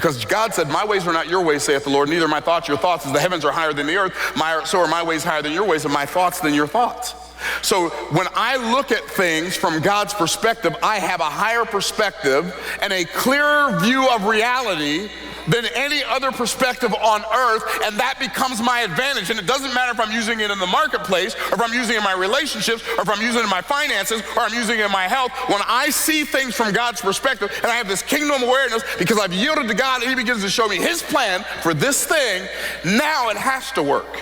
Because God said, my ways are not your ways, saith the Lord, neither are my thoughts your thoughts. As the heavens are higher than the earth, so are my ways higher than your ways, and my thoughts than your thoughts. So when I look at things from God's perspective, I have a higher perspective and a clearer view of reality than any other perspective on earth, and that becomes my advantage. And it doesn't matter if I'm using it in the marketplace, or if I'm using it in my relationships, or if I'm using it in my finances, or I'm using it in my health. When I see things from God's perspective, and I have this kingdom awareness because I've yielded to God, and he begins to show me his plan for this thing, now it has to work.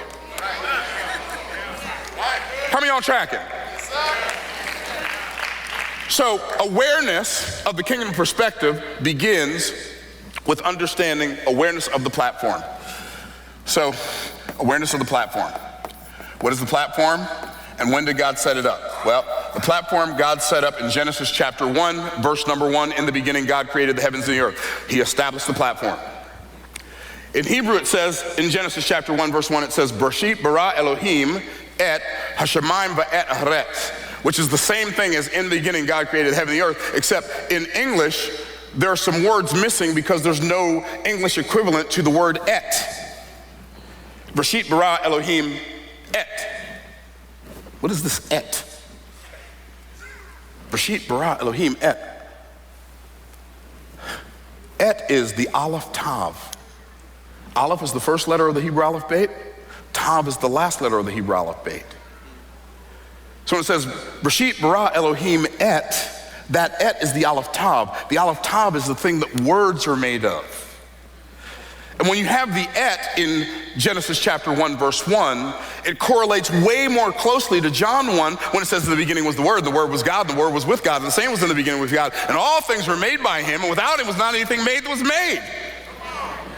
How many of y'all tracking? So awareness of the kingdom perspective begins with understanding awareness of the platform. So, awareness of the platform. What is the platform, and when did God set it up? Well, the platform God set up in Genesis chapter 1, verse number 1. In the beginning, God created the heavens and the earth. He established the platform. In Hebrew, it says, in Genesis chapter 1, verse 1, it says, Bereshit bara Elohim et hashamayim va'et haaretz, which is the same thing as in the beginning, God created the heaven and the earth, except in English, there are some words missing because there's no English equivalent to the word et. Bereshit bara Elohim et. What is this et? Bereshit bara Elohim et. Et is the Aleph Tav. Aleph is the first letter of the Hebrew alphabet. Tav is the last letter of the Hebrew alphabet. So when it says Bereshit bara Elohim et, that et is the Aleph Tav. The Aleph Tav is the thing that words are made of. And when you have the et in Genesis chapter 1, verse 1, it correlates way more closely to John 1 when it says in the beginning was the Word was God, and the Word was with God, and the same was in the beginning with God, and all things were made by him, and without him was not anything made that was made.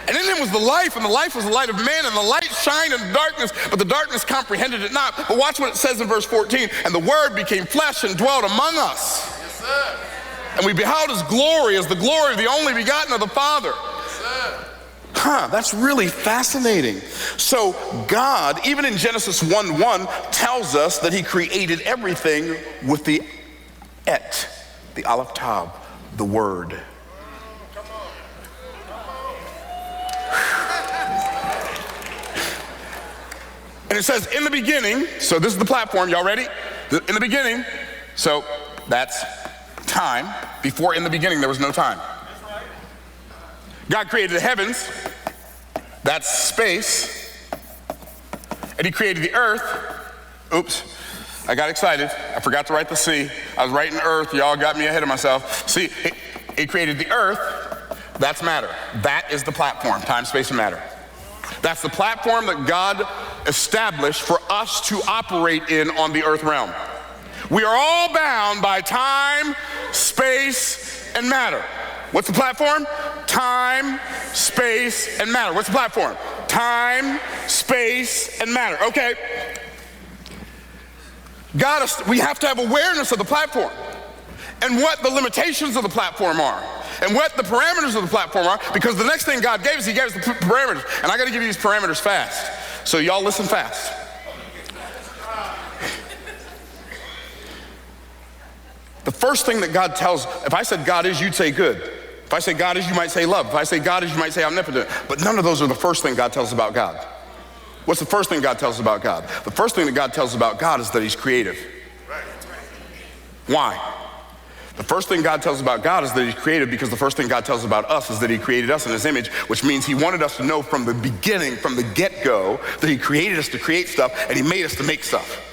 And in him was the life, and the life was the light of man, and the light shined in the darkness, but the darkness comprehended it not. But watch what it says in verse 14, and the Word became flesh and dwelt among us. And we beheld his glory as the glory of the only begotten of the Father. That's really fascinating. So God, even in Genesis 1:1, tells us that he created everything with the et, the Aleph Tav, the Word. And it says in the beginning, so this is the platform, y'all ready? In the beginning, so that's time. Before in the beginning, there was no time. God created the heavens, that's space, and he created the earth. Oops, I got excited. I forgot to write the C. I was writing earth, y'all got me ahead of myself. See, he created the earth, that's matter. That is the platform, time, space, and matter. That's the platform that God established for us to operate in on the earth realm. We are all bound by time, space, and matter. What's the platform? Time, space, and matter. What's the platform? Time, space, and matter. Okay. We have to have awareness of the platform and what the limitations of the platform are and what the parameters of the platform are, because the next thing God gave us, he gave us the parameters. And I got to give you these parameters fast. So y'all listen fast. The first thing that God tells, if I said God is, you'd say good. If I say God is, you might say love. If I say God is, you might say omnipotent. But none of those are the first thing God tells us about God. What's the first thing God tells us about God? The first thing that God tells us about God is that he's creative. Why? The first thing God tells us about God is that he's creative, because the first thing God tells us about us is that he created us in his image, which means he wanted us to know from the beginning, from the get-go, that he created us to create stuff and he made us to make stuff.